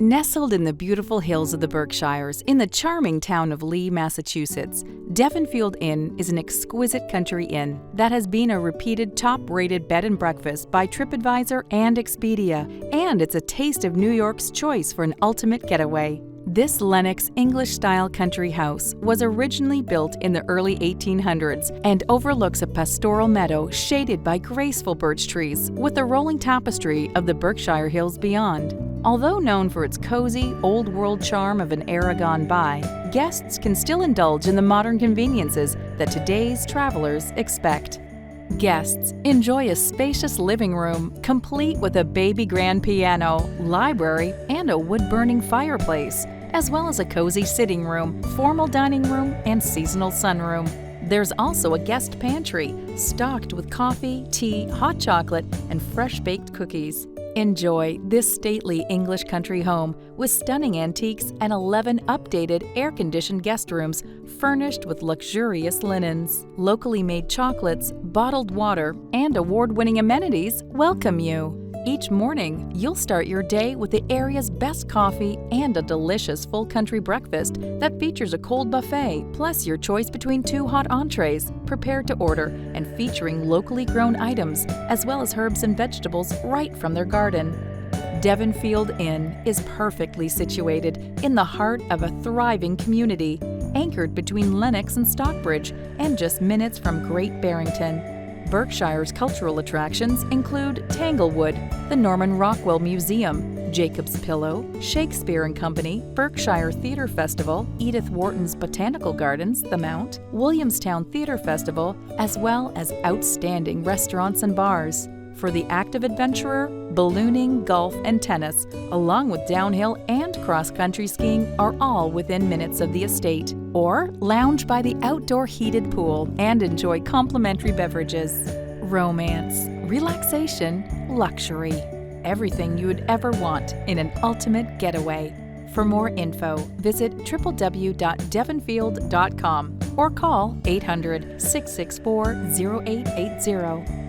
Nestled in the beautiful hills of the Berkshires, in the charming town of Lee, Massachusetts, Devonfield Inn is an exquisite country inn that has been a repeated top-rated bed and breakfast by TripAdvisor and Expedia, and it's a taste of New York's choice for an ultimate getaway. This Lenox English-Style country house was originally built in the early 1800s and overlooks a pastoral meadow shaded by graceful birch trees with the rolling tapestry of the Berkshire Hills beyond. Although known for its cozy, old-world charm of an era gone by, guests can still indulge in the modern conveniences that today's travelers expect. Guests enjoy a spacious living room, complete with a baby grand piano, library, and a wood-burning fireplace, as well as a cozy sitting room, formal dining room, and seasonal sunroom. There's also a guest pantry, stocked with coffee, tea, hot chocolate, and fresh-baked cookies. Enjoy this stately English country home with stunning antiques and 11 updated air-conditioned guest rooms furnished with luxurious linens. Locally made chocolates, bottled water, and award-winning amenities welcome you. Each morning, you'll start your day with the area's best coffee and a delicious full country breakfast that features a cold buffet, plus your choice between 2 hot entrees, prepared to order and featuring locally grown items, as well as herbs and vegetables right from their garden. Devonfield Inn is perfectly situated in the heart of a thriving community, anchored between Lenox and Stockbridge, and just minutes from Great Barrington. Berkshire's cultural attractions include Tanglewood, the Norman Rockwell Museum, Jacob's Pillow, Shakespeare & Company, Berkshire Theatre Festival, Edith Wharton's Botanical Gardens, The Mount, Williamstown Theatre Festival, as well as outstanding restaurants and bars. For the active adventurer, ballooning, golf, and tennis, along with downhill and cross-country skiing, are all within minutes of the estate. Or lounge by the outdoor heated pool and enjoy complimentary beverages. Romance, relaxation, luxury. Everything you would ever want in an ultimate getaway. For more info, visit www.devonfield.com or call 800-664-0880.